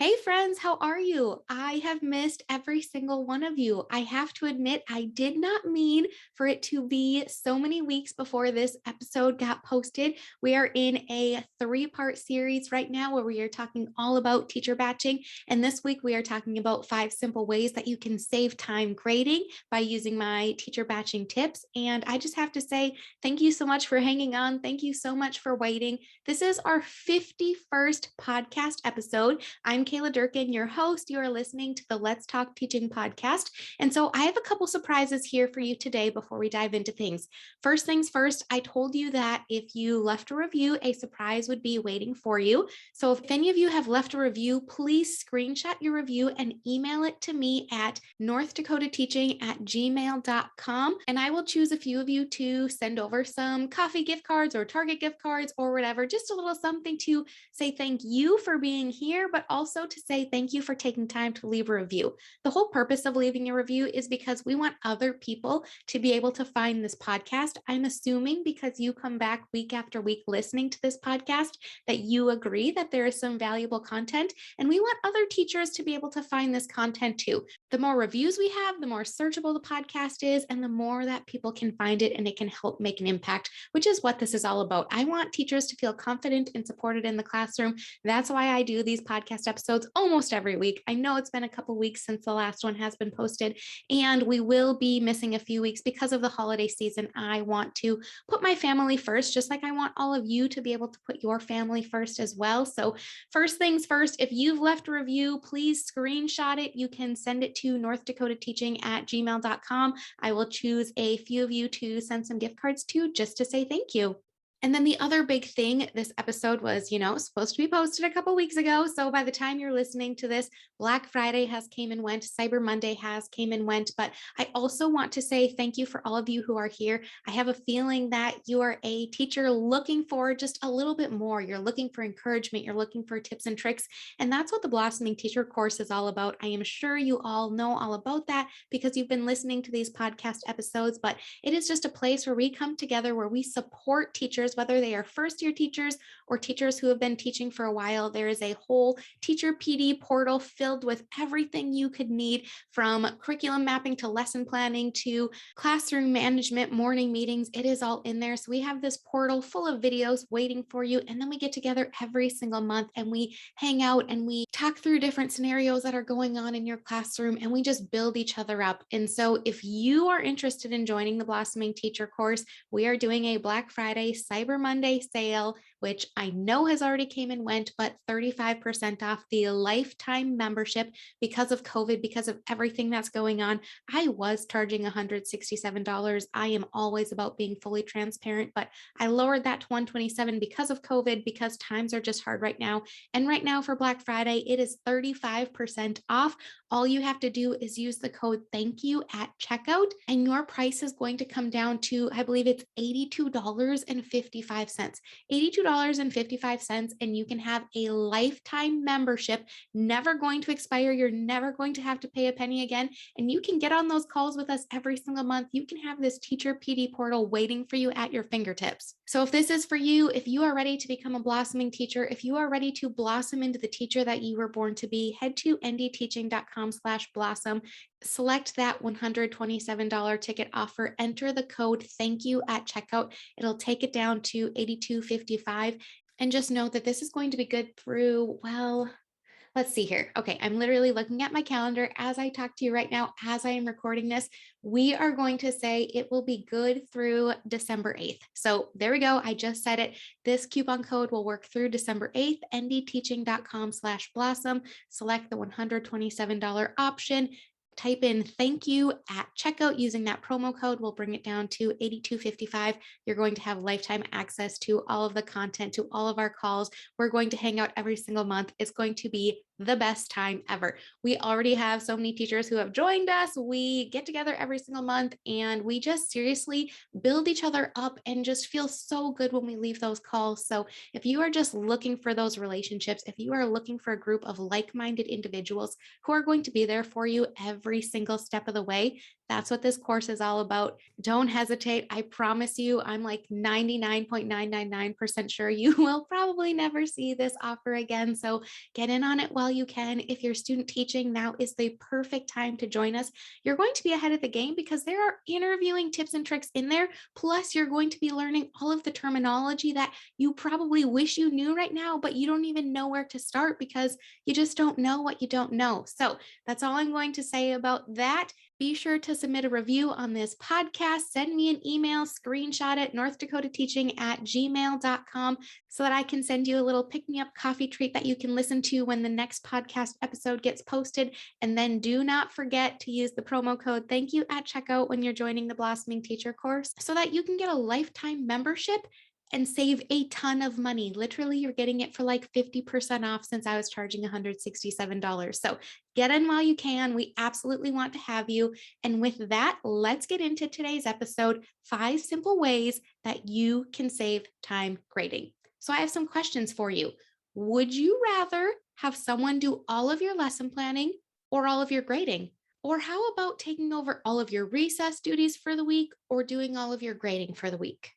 Hey friends, how are you? I have missed every single one of you. I have to admit, I did not mean for it to be so many weeks before this episode got posted. We are in a three-part series right now where we are talking all about teacher batching. And this week we are talking about 5 simple ways that you can save time grading by using my teacher batching tips. And I just have to say, thank you so much for hanging on. Thank you so much for waiting. This is our 51st podcast episode. I'm Kayla Durkin, your host. You are listening to the Let's Talk Teaching podcast. And so I have a couple surprises here for you today before we dive into things. First things first, I told you that if you left a review, a surprise would be waiting for you. So if any of you have left a review, please screenshot your review and email it to me at northdakotateaching@gmail.com. And I will choose a few of you to send over some coffee gift cards or Target gift cards or whatever, just a little something to say thank you for being here, but also to say thank you for taking time to leave a review. The whole purpose of leaving a review is because we want other people to be able to find this podcast. I'm assuming because you come back week after week listening to this podcast that you agree that there is some valuable content, and we want other teachers to be able to find this content too. The more reviews we have, the more searchable the podcast is, and the more that people can find it and it can help make an impact, which is what this is all about. I want teachers to feel confident and supported in the classroom. That's why I do these podcast episodes almost every week. I know it's been a couple weeks since the last one has been posted, and we will be missing a few weeks because of the holiday season. I want to put my family first, just like I want all of you to be able to put your family first as well. So first things first, if you've left a review, please screenshot it. You can send it to northdakotateaching@gmail.com. I will choose a few of you to send some gift cards to just to say thank you. And then the other big thing, this episode was, supposed to be posted a couple weeks ago. So by the time you're listening to this, Black Friday has came and went, Cyber Monday has came and went. But I also want to say thank you for all of you who are here. I have a feeling that you are a teacher looking for just a little bit more. You're looking for encouragement. You're looking for tips and tricks. And that's what the Blossoming Teacher course is all about. I am sure you all know all about that because you've been listening to these podcast episodes, but it is just a place where we come together, where we support teachers, whether they are first year teachers or teachers who have been teaching for a while. There is a whole teacher PD portal filled with everything you could need, from curriculum mapping to lesson planning to classroom management, morning meetings. It is all in there. So we have this portal full of videos waiting for you. And then we get together every single month and we hang out and we talk through different scenarios that are going on in your classroom, and we just build each other up. And so if you are interested in joining the Blossoming Teacher course, we are doing a Black Friday, Cyber Monday sale, which I know has already came and went, but 35% off the lifetime membership because of COVID, because of everything that's going on. I was charging $167. I am always about being fully transparent, but I lowered that to $127 because of COVID, because times are just hard right now. And right now for Black Friday, it is 35% off. All you have to do is use the code thank you at checkout, and your price is going to come down to, I believe it's $82.55. $82.55, and you can have a lifetime membership, never going to expire. You're never going to have to pay a penny again. And you can get on those calls with us every single month. You can have this teacher PD portal waiting for you at your fingertips. So if this is for you, if you are ready to become a blossoming teacher, if you are ready to blossom into the teacher that you were born to be, head to ndteaching.com/blossom. Select that $127 ticket offer, enter the code thank you at checkout. It'll take it down to $82.55. And just know that this is going to be good through, well, let's see here. Okay, I'm literally looking at my calendar as I talk to you right now, as I am recording this. We are going to say it will be good through December 8th. So there we go. I just said it. This coupon code will work through December 8th, ndteaching.com/blossom. Select the $127 option. Type in thank you at checkout using that promo code. We'll bring it down to $82.55. You're going to have lifetime access to all of the content, to all of our calls. We're going to hang out every single month. It's going to be the best time ever. We already have so many teachers who have joined us. We get together every single month and we just seriously build each other up and just feel so good when we leave those calls. So if you are just looking for those relationships, if you are looking for a group of like-minded individuals who are going to be there for you every single step of the way, That's what this course is all about. Don't hesitate. I promise you, I'm like 99.999% sure you will probably never see this offer again. So get in on it while you can. If you're student teaching, now is the perfect time to join us. You're going to be ahead of the game because there are interviewing tips and tricks in there. Plus, you're going to be learning all of the terminology that you probably wish you knew right now, but you don't even know where to start because you just don't know what you don't know. So that's all I'm going to say about that. Be sure to submit a review on this podcast. Send me an email, screenshot it, northdakotateaching@gmail.com, so that I can send you a little pick me up coffee treat that you can listen to when the next podcast episode gets posted. And then do not forget to use the promo code thank you at checkout when you're joining the Blossoming Teacher course so that you can get a lifetime membership and save a ton of money. Literally, you're getting it for like 50% off since I was charging $167. So get in while you can. We absolutely want to have you. And with that, let's get into today's episode, 5 simple ways that you can save time grading. So I have some questions for you. Would you rather have someone do all of your lesson planning or all of your grading? Or how about taking over all of your recess duties for the week or doing all of your grading for the week?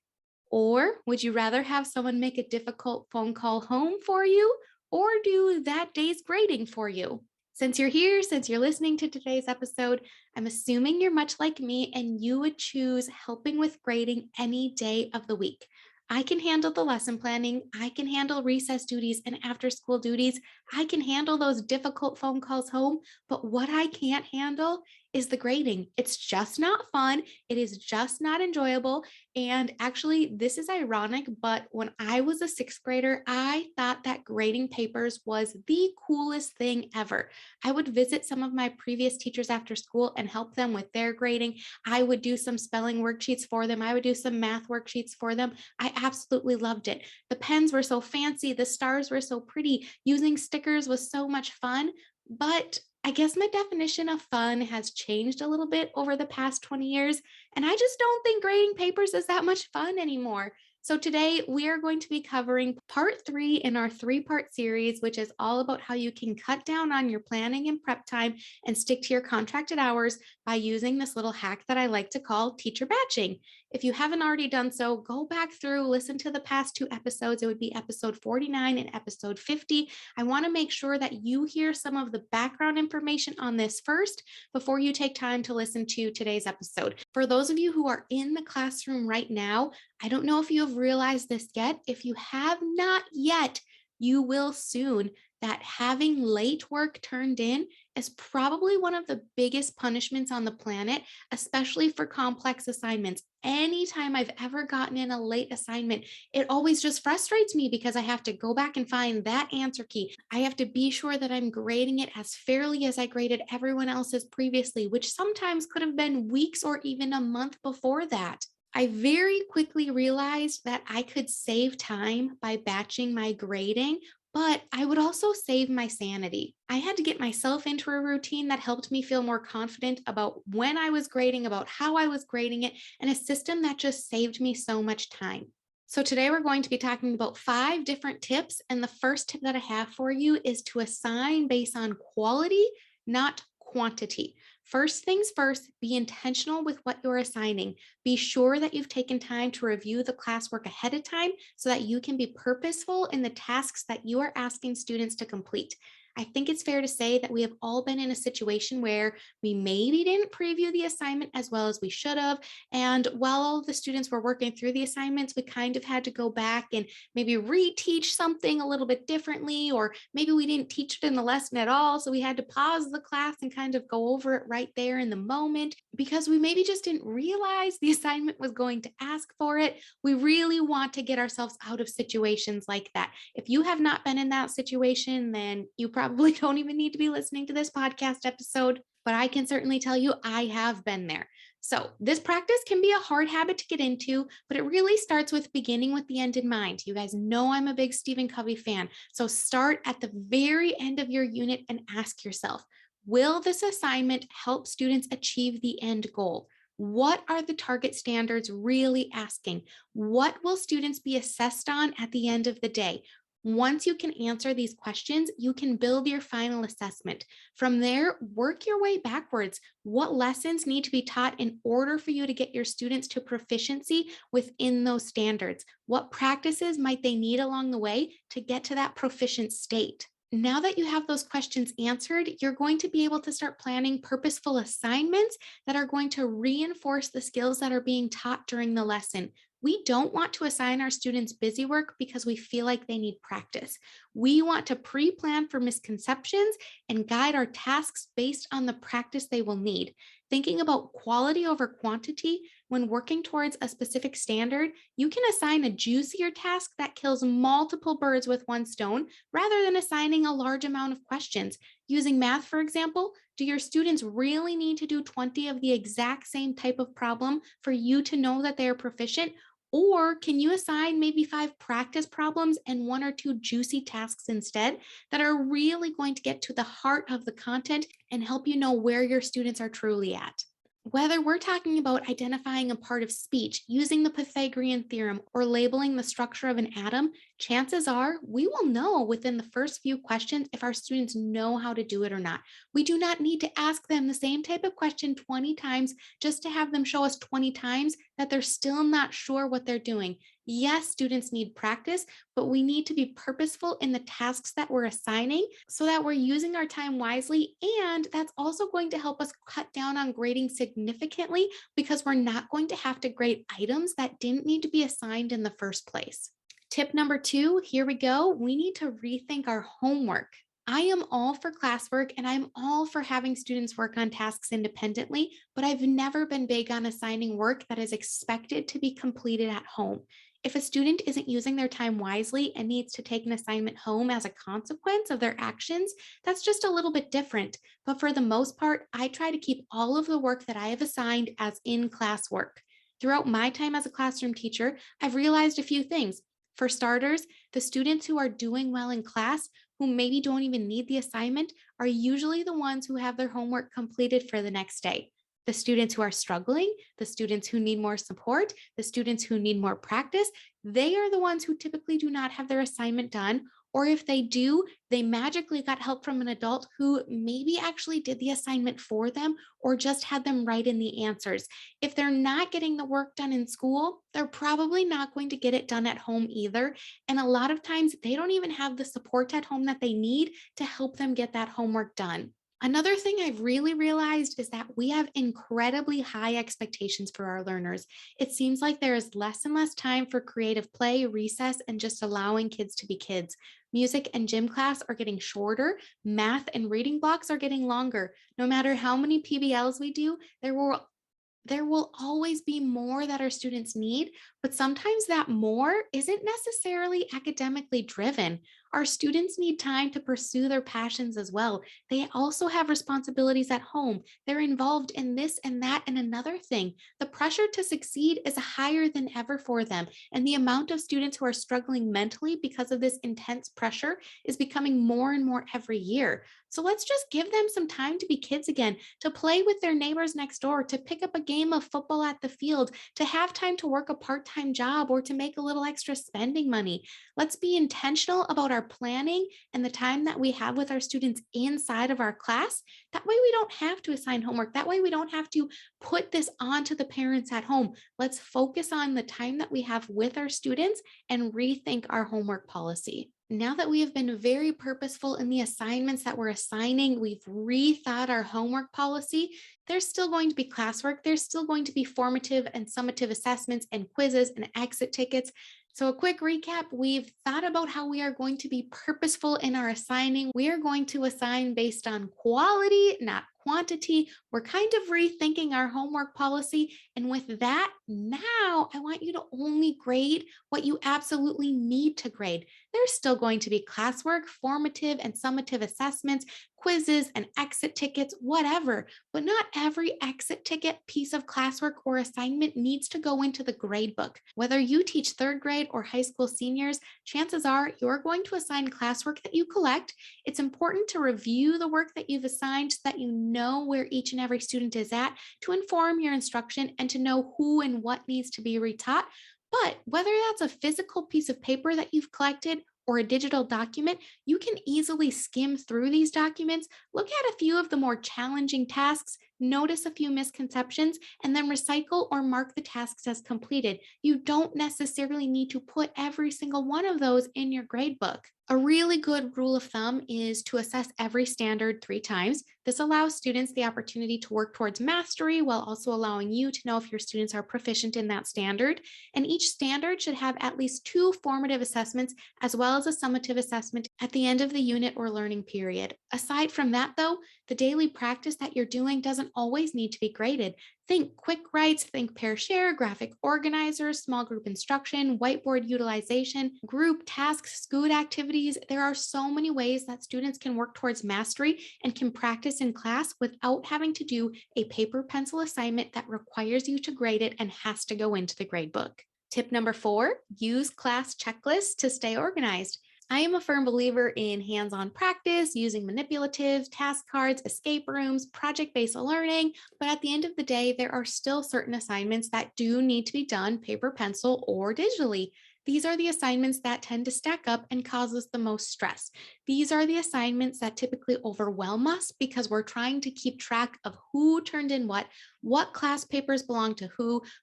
Or would you rather have someone make a difficult phone call home for you or do that day's grading for you? Since you're here, since you're listening to today's episode, I'm assuming you're much like me and you would choose helping with grading any day of the week. I can handle the lesson planning. I can handle recess duties and after school duties. I can handle those difficult phone calls home. But what I can't handle is the grading. It's just not fun. It is just not enjoyable. And actually, this is ironic, but when I was a 6th grader, I thought that grading papers was the coolest thing ever. I would visit some of my previous teachers after school and help them with their grading. I would do some spelling worksheets for them. I would do some math worksheets for them. I absolutely loved it. The pens were so fancy. The stars were so pretty. Using stickers was so much fun. But I guess my definition of fun has changed a little bit over the past 20 years. And I just don't think grading papers is that much fun anymore. So today we are going to be covering part 3 in our 3-part series, which is all about how you can cut down on your planning and prep time and stick to your contracted hours by using this little hack that I like to call teacher batching. If you haven't already done so, go back through, listen to the past 2 episodes. It would be episode 49 and episode 50. I want to make sure that you hear some of the background information on this first before you take time to listen to today's episode. For those of you who are in the classroom right now, I don't know if you have realized this yet. If you have not yet, you will soon. That having late work turned in is probably one of the biggest punishments on the planet, especially for complex assignments. Anytime I've ever gotten in a late assignment, it always just frustrates me because I have to go back and find that answer key. I have to be sure that I'm grading it as fairly as I graded everyone else's previously, which sometimes could have been weeks or even a month before that. I very quickly realized that I could save time by batching my grading, but I would also save my sanity. I had to get myself into a routine that helped me feel more confident about when I was grading, about how I was grading it, and a system that just saved me so much time. So today we're going to be talking about 5 different tips. And the first tip that I have for you is to assign based on quality, not quantity. First things first, be intentional with what you're assigning. Be sure that you've taken time to review the classwork ahead of time so that you can be purposeful in the tasks that you are asking students to complete. I think it's fair to say that we have all been in a situation where we maybe didn't preview the assignment as well as we should have. And while all of the students were working through the assignments, we kind of had to go back and maybe reteach something a little bit differently, or maybe we didn't teach it in the lesson at all. So we had to pause the class and kind of go over it right there in the moment because we maybe just didn't realize the assignment was going to ask for it. We really want to get ourselves out of situations like that. If you have not been in that situation, then you probably don't even need to be listening to this podcast episode, but I can certainly tell you I have been there. So this practice can be a hard habit to get into, but it really starts with beginning with the end in mind. You guys know I'm a big Stephen Covey fan. So start at the very end of your unit and ask yourself, will this assignment help students achieve the end goal? What are the target standards really asking? What will students be assessed on at the end of the day? Once you can answer these questions, you can build your final assessment. From there, work your way backwards. What lessons need to be taught in order for you to get your students to proficiency within those standards? What practices might they need along the way to get to that proficient state? Now that you have those questions answered, you're going to be able to start planning purposeful assignments that are going to reinforce the skills that are being taught during the lesson. We don't want to assign our students busy work because we feel like they need practice. We want to pre plan for misconceptions and guide our tasks based on the practice they will need. Thinking about quality over quantity when working towards a specific standard, you can assign a juicier task that kills multiple birds with one stone rather than assigning a large amount of questions. Using math, for example, do your students really need to do 20 of the exact same type of problem for you to know that they are proficient? Or can you assign maybe 5 practice problems and 1 or 2 juicy tasks instead that are really going to get to the heart of the content and help you know where your students are truly at? Whether we're talking about identifying a part of speech using the Pythagorean theorem or labeling the structure of an atom, chances are we will know within the first few questions if our students know how to do it or not. We do not need to ask them the same type of question 20 times just to have them show us 20 times that they're still not sure what they're doing. Yes, students need practice, but we need to be purposeful in the tasks that we're assigning so that we're using our time wisely. And that's also going to help us cut down on grading significantly because we're not going to have to grade items that didn't need to be assigned in the first place. Tip number 2, here we go. We need to rethink our homework. I am all for classwork and I'm all for having students work on tasks independently, but I've never been big on assigning work that is expected to be completed at home. If a student isn't using their time wisely and needs to take an assignment home as a consequence of their actions, that's just a little bit different. But for the most part, I try to keep all of the work that I have assigned as in class work. Throughout my time as a classroom teacher, I've realized a few things. For starters, the students who are doing well in class, who maybe don't even need the assignment, are usually the ones who have their homework completed for the next day. The students who are struggling, the students who need more support, the students who need more practice, they are the ones who typically do not have their assignment done. Or if they do, they magically got help from an adult who maybe actually did the assignment for them or just had them write in the answers. If they're not getting the work done in school, they're probably not going to get it done at home either. And a lot of times they don't even have the support at home that they need to help them get that homework done. Another thing I've really realized is that we have incredibly high expectations for our learners. It seems like there is less and less time for creative play, recess, and just allowing kids to be kids. Music and gym class are getting shorter. Math and reading blocks are getting longer. No matter how many PBLs we do, there will always be more that our students need, but sometimes that more isn't necessarily academically driven. Our students need time to pursue their passions as well. They also have responsibilities at home. They're involved in this and that and another thing. The pressure to succeed is higher than ever for them, and the amount of students who are struggling mentally because of this intense pressure is becoming more and more every year. So let's just give them some time to be kids again, to play with their neighbors next door, to pick up a game of football at the field, to have time to work a part time job or to make a little extra spending money. Let's be intentional about our planning and the time that we have with our students inside of our class. That way, we don't have to assign homework. That way, we don't have to put this onto the parents at home. Let's focus on the time that we have with our students and rethink our homework policy. Now that we have been very purposeful in the assignments that we're assigning, we've rethought our homework policy. There's still going to be classwork. There's still going to be formative and summative assessments and quizzes and exit tickets. So, a quick recap, we've thought about how we are going to be purposeful in our assigning. We are going to assign based on quality, not quantity. We're kind of rethinking our homework policy. And with that, now I want you to only grade what you absolutely need to grade. There's still going to be classwork, formative and summative assessments, quizzes and exit tickets, whatever. But not every exit ticket, piece of classwork, or assignment needs to go into the grade book. Whether you teach third grade or high school seniors, chances are you're going to assign classwork that you collect. It's important to review the work that you've assigned so that you know where each and every student is at to inform your instruction and to know who and what needs to be retaught. But whether that's a physical piece of paper that you've collected or a digital document, you can easily skim through these documents, look at a few of the more challenging tasks, notice a few misconceptions, and then recycle or mark the tasks as completed. You don't necessarily need to put every single one of those in your gradebook. A really good rule of thumb is to assess every standard 3 times. This allows students the opportunity to work towards mastery while also allowing you to know if your students are proficient in that standard. And each standard should have at least 2 formative assessments as well as a summative assessment at the end of the unit or learning period. Aside from that, though, the daily practice that you're doing doesn't always need to be graded. Think quick writes, think pair share, graphic organizers, small group instruction, whiteboard utilization, group tasks, Scoot activities. There are so many ways that students can work towards mastery and can practice in class without having to do a paper pencil assignment that requires you to grade it and has to go into the grade book. Tip number 4, use class checklists to stay organized. I am a firm believer in hands-on practice, using manipulatives, task cards, escape rooms, project-based learning, but at the end of the day, there are still certain assignments that do need to be done paper, pencil, or digitally. These are the assignments that tend to stack up and cause us the most stress. These are the assignments that typically overwhelm us because we're trying to keep track of who turned in what class papers belong to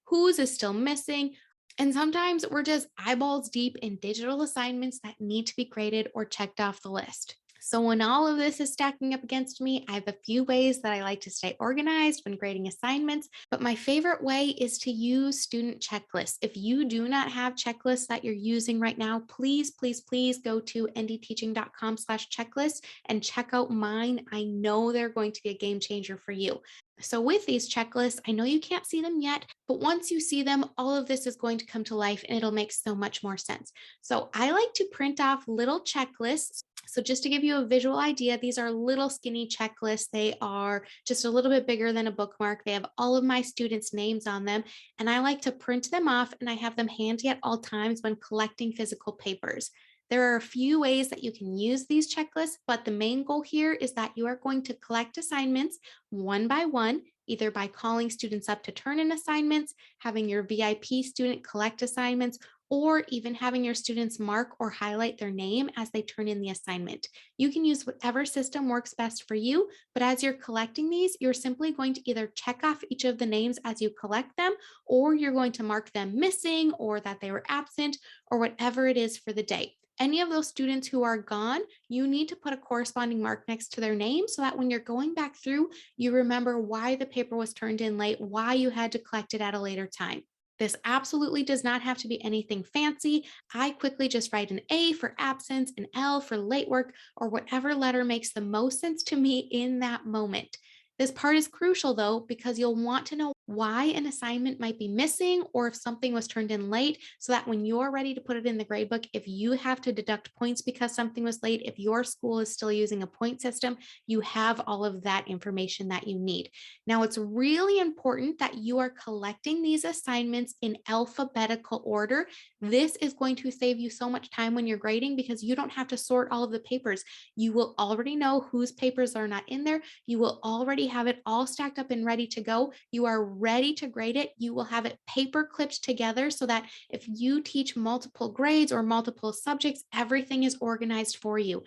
whose is still missing, and sometimes we're just eyeballs deep in digital assignments that need to be graded or checked off the list. So, when all of this is stacking up against me, I have a few ways that I like to stay organized when grading assignments. But my favorite way is to use student checklists. If you do not have checklists that you're using right now, please go to ndteaching.com/checklist and check out mine. I know they're going to be a game changer for you. So, with these checklists, I know you can't see them yet, but once you see them, all of this is going to come to life and it'll make so much more sense. So, I like to print off little checklists. So, just to give you a visual idea, these are little skinny checklists. They are just a little bit bigger than a bookmark. They have all of my students' names on them, and I like to print them off and I have them handy at all times when collecting physical papers. There are a few ways that you can use these checklists, but the main goal here is that you are going to collect assignments one by one, either by calling students up to turn in assignments, having your VIP student collect assignments, or even having your students mark or highlight their name as they turn in the assignment. You can use whatever system works best for you, but as you're collecting these, you're simply going to either check off each of the names as you collect them, or you're going to mark them missing or that they were absent, or whatever it is for the day. Any of those students who are gone, you need to put a corresponding mark next to their name so that when you're going back through, you remember why the paper was turned in late, why you had to collect it at a later time. This absolutely does not have to be anything fancy. I quickly just write an A for absence, an L for late work, or whatever letter makes the most sense to me in that moment. This part is crucial though, because you'll want to know why an assignment might be missing or if something was turned in late, so that when you're ready to put it in the gradebook, if you have to deduct points because something was late, if your school is still using a point system, you have all of that information that you need. Now, it's really important that you are collecting these assignments in alphabetical order. This is going to save you so much time when you're grading because you don't have to sort all of the papers. You will already know whose papers are not in there. You will already have it all stacked up and ready to go. You are ready to grade it. You will have it paper clipped together so that if you teach multiple grades or multiple subjects, everything is organized for you.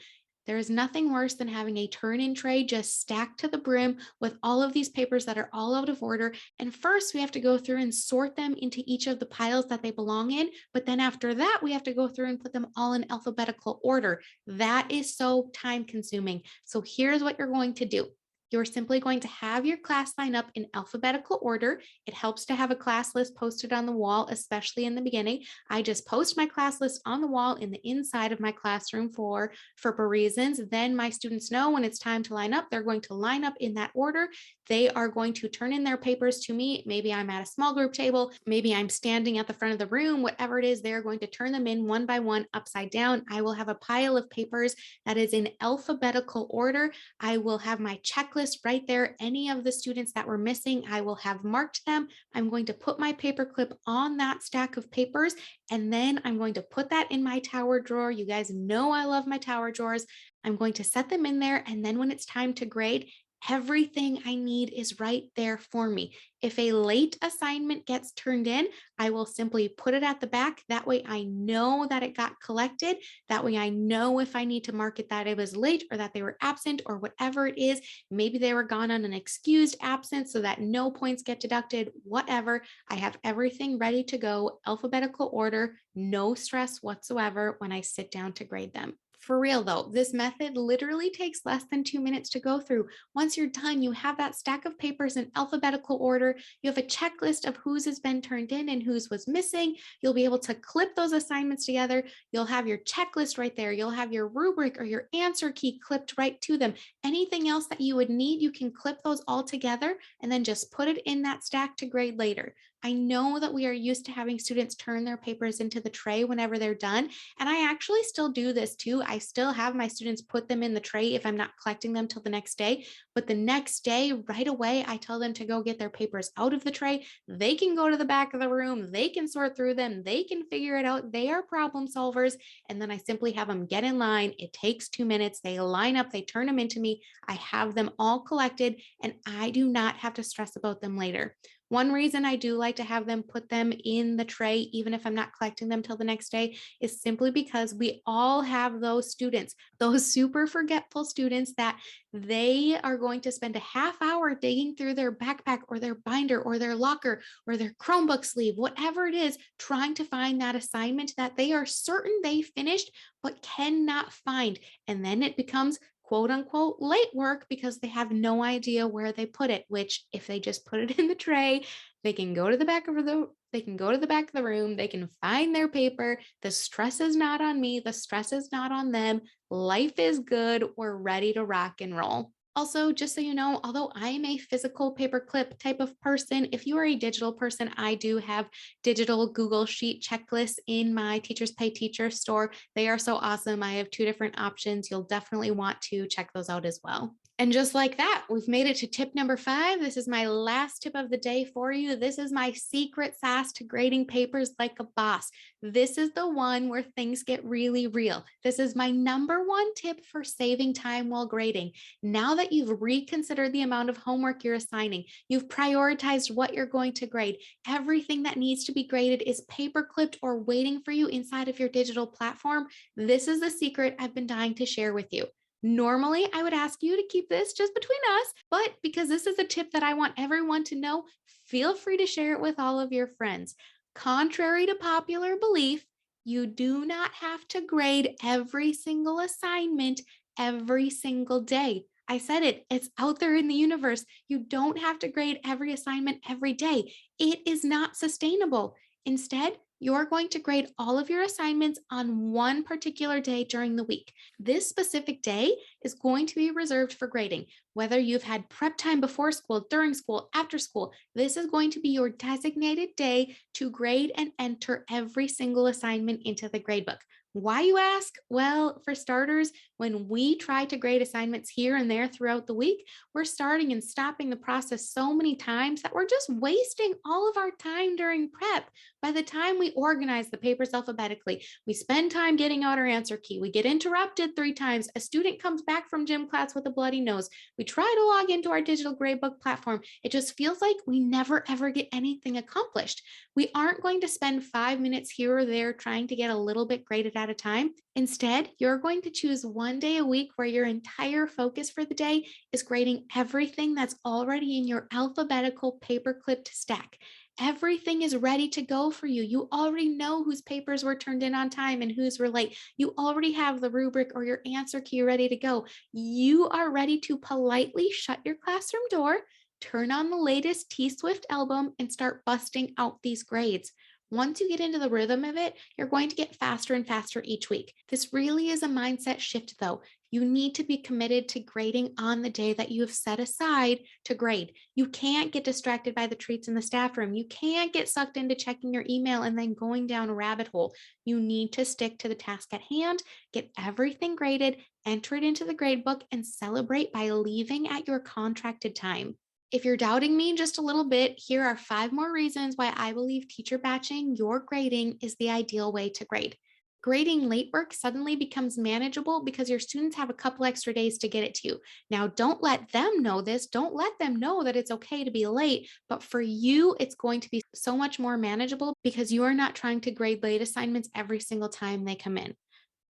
There is nothing worse than having a turn-in tray just stacked to the brim with all of these papers that are all out of order. And first, we have to go through and sort them into each of the piles that they belong in. But then after that, we have to go through and put them all in alphabetical order. That is so time-consuming. So here's what you're going to do. You're simply going to have your class line up in alphabetical order. It helps to have a class list posted on the wall, especially in the beginning. I just post my class list on the wall in the inside of my classroom for reasons. Then my students know when it's time to line up, they're going to line up in that order. They are going to turn in their papers to me. Maybe I'm at a small group table. Maybe I'm standing at the front of the room, whatever it is, they're going to turn them in one by one upside down. I will have a pile of papers that is in alphabetical order. I will have my checklist right there. Any of the students that were missing, I will have marked them. I'm going to put my paper clip on that stack of papers, and then I'm going to put that in my tower drawer. You guys know I love my tower drawers. I'm going to set them in there, and then when it's time to grade, Everything I need is right there for me. If a late assignment gets turned in, I will simply put it at the back. That way I know that it got collected. That way I know if I need to mark it that it was late or that they were absent or whatever it is. Maybe they were gone on an excused absence so that no points get deducted, whatever. I have everything ready to go, alphabetical order, no stress whatsoever when I sit down to grade them. For real though, this method literally takes less than 2 minutes to go through. Once you're done, you have that stack of papers in alphabetical order. You have a checklist of whose has been turned in and whose was missing. You'll be able to clip those assignments together. You'll have your checklist right there. You'll have your rubric or your answer key clipped right to them. Anything else that you would need, you can clip those all together and then just put it in that stack to grade later. I know that we are used to having students turn their papers into the tray whenever they're done. And I actually still do this too. I still have my students put them in the tray if I'm not collecting them till the next day. But the next day, right away, I tell them to go get their papers out of the tray. They can go to the back of the room. They can sort through them. They can figure it out. They are problem solvers. And then I simply have them get in line. It takes 2 minutes. They line up. They turn them into me. I have them all collected and I do not have to stress about them later. One reason I do like to have them put them in the tray, even if I'm not collecting them till the next day, is simply because we all have those students, those super forgetful students that they are going to spend a half hour digging through their backpack or their binder or their locker or their Chromebook sleeve, whatever it is, trying to find that assignment that they are certain they finished but cannot find. And then it becomes quote unquote late work because they have no idea where they put it, which if they just put it in the tray, they can go to the back of the room, they can find their paper. The stress is not on me, the stress is not on them. Life is good. We're ready to rock and roll. Also, just so you know, although I am a physical paperclip type of person, if you are a digital person, I do have digital Google Sheet checklists in my Teachers Pay Teacher store. They are so awesome. I have two different options. You'll definitely want to check those out as well. And just like that, we've made it to tip number 5. This is my last tip of the day for you. This is my secret sauce to grading papers like a boss. This is the one where things get really real. This is my number one tip for saving time while grading. Now that you've reconsidered the amount of homework you're assigning, you've prioritized what you're going to grade, everything that needs to be graded is paper clipped or waiting for you inside of your digital platform. This is the secret I've been dying to share with you. Normally, I would ask you to keep this just between us, but because this is a tip that I want everyone to know, feel free to share it with all of your friends. Contrary to popular belief, you do not have to grade every single assignment every single day. I said it, it's out there in the universe. You don't have to grade every assignment every day. It is not sustainable. Instead, you're going to grade all of your assignments on one particular day during the week. This specific day is going to be reserved for grading. Whether you've had prep time before school, during school, after school, this is going to be your designated day to grade and enter every single assignment into the gradebook. Why, you ask? Well, for starters, when we try to grade assignments here and there throughout the week, we're starting and stopping the process so many times that we're just wasting all of our time during prep. By the time we organize the papers alphabetically, we spend time getting out our answer key, we get interrupted 3 times, a student comes back from gym class with a bloody nose, we try to log into our digital gradebook platform. It just feels like we never ever get anything accomplished. We aren't going to spend 5 minutes here or there trying to get a little bit graded at a time. Instead, you're going to choose one day a week where your entire focus for the day is grading everything that's already in your alphabetical paper clipped stack. Everything is ready to go for you. You already know whose papers were turned in on time and whose were late. You already have the rubric or your answer key ready to go. You are ready to politely shut your classroom door, turn on the latest T Swift album, and start busting out these grades. Once you get into the rhythm of it, you're going to get faster and faster each week. This really is a mindset shift, though. You need to be committed to grading on the day that you have set aside to grade. You can't get distracted by the treats in the staff room. You can't get sucked into checking your email and then going down a rabbit hole. You need to stick to the task at hand, get everything graded, enter it into the gradebook, and celebrate by leaving at your contracted time. If you're doubting me just a little bit, here are 5 more reasons why I believe teacher batching your grading is the ideal way to grade. Grading late work suddenly becomes manageable because your students have a couple extra days to get it to you. Now, don't let them know this. Don't let them know that it's okay to be late. But for you, it's going to be so much more manageable because you are not trying to grade late assignments every single time they come in.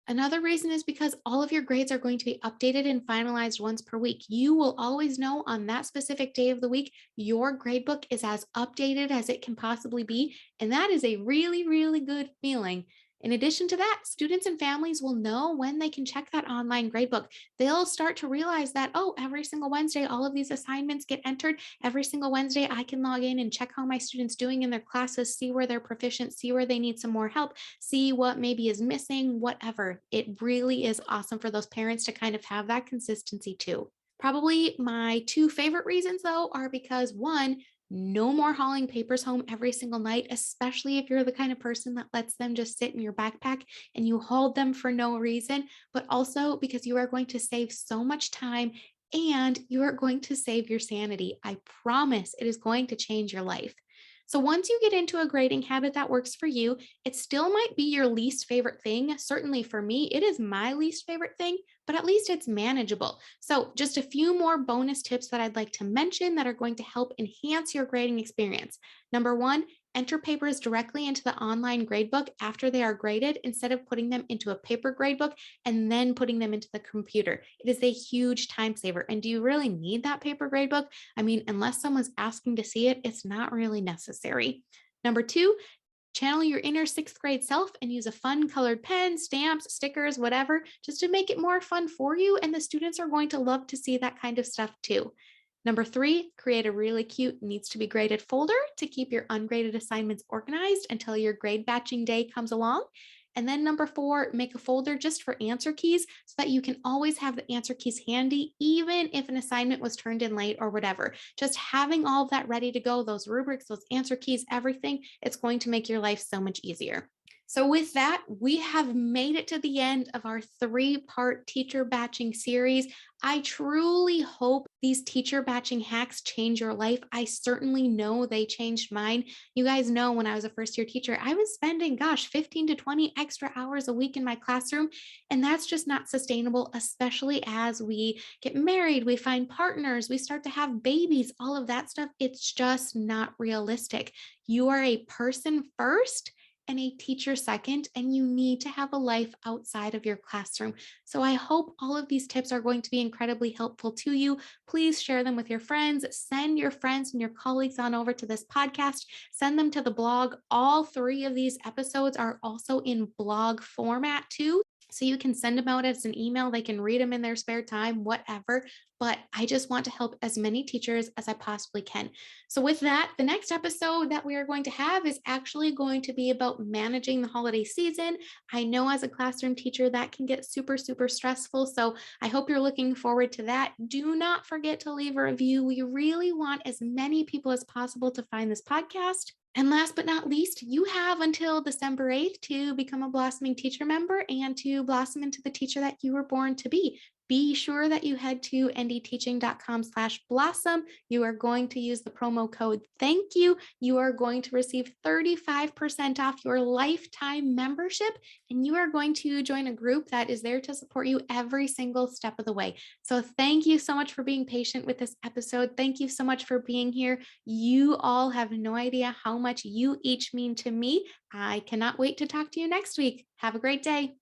Another reason is because all of your grades are going to be updated and finalized once per week. You will always know on that specific day of the week, your gradebook is as updated as it can possibly be. And that is a really, really good feeling. In addition to that, students and families will know when they can check that online gradebook. They'll start to realize that, oh, every single Wednesday, all of these assignments get entered. Every single Wednesday, I can log in and check how my students doing in their classes, see where they're proficient, see where they need some more help, see what maybe is missing, whatever. It really is awesome for those parents to kind of have that consistency too. Probably my two favorite reasons, though, are because one, no more hauling papers home every single night, especially if you're the kind of person that lets them just sit in your backpack and you hold them for no reason, but also because you are going to save so much time and you are going to save your sanity. I promise it is going to change your life. So once you get into a grading habit that works for you, it still might be your least favorite thing. Certainly for me, it is my least favorite thing, but at least it's manageable. So just a few more bonus tips that I'd like to mention that are going to help enhance your grading experience. Number one, enter papers directly into the online gradebook after they are graded instead of putting them into a paper gradebook and then putting them into the computer. It is a huge time saver. And do you really need that paper gradebook? I mean, unless someone's asking to see it, it's not really necessary. Number two, channel your inner sixth grade self and use a fun colored pen, stamps, stickers, whatever, just to make it more fun for you. And the students are going to love to see that kind of stuff too. Number three, create a really cute needs to be graded folder to keep your ungraded assignments organized until your grade batching day comes along. And then number four, make a folder just for answer keys so that you can always have the answer keys handy, even if an assignment was turned in late or whatever. Just having all of that ready to go, those rubrics, those answer keys, everything, it's going to make your life so much easier. So, with that, we have made it to the end of our 3-part teacher batching series. I truly hope these teacher batching hacks change your life. I certainly know they changed mine. You guys know when I was a first year teacher, I was spending, 15 to 20 extra hours a week in my classroom. And that's just not sustainable, especially as we get married, we find partners, we start to have babies, all of that stuff. It's just not realistic. You are a person first and a teacher second, and you need to have a life outside of your classroom. So I hope all of these tips are going to be incredibly helpful to you. Please share them with your friends. Send your friends and your colleagues on over to this podcast. Send them to the blog. All 3 of these episodes are also in blog format too. So you can send them out as an email. They can read them in their spare time, whatever. But I just want to help as many teachers as I possibly can. So, with that, the next episode that we are going to have is actually going to be about managing the holiday season. I know as a classroom teacher, that can get super, super stressful. So, I hope you're looking forward to that. Do not forget to leave a review. We really want as many people as possible to find this podcast. And last but not least, you have until December 8th to become a blossoming teacher member and to blossom into the teacher that you were born to be. Be sure that you head to ndteaching.com/blossom. You are going to use the promo code thank you. You are going to receive 35% off your lifetime membership, and you are going to join a group that is there to support you every single step of the way. So thank you so much for being patient with this episode. Thank you so much for being here. You all have no idea how much you each mean to me. I cannot wait to talk to you next week. Have a great day.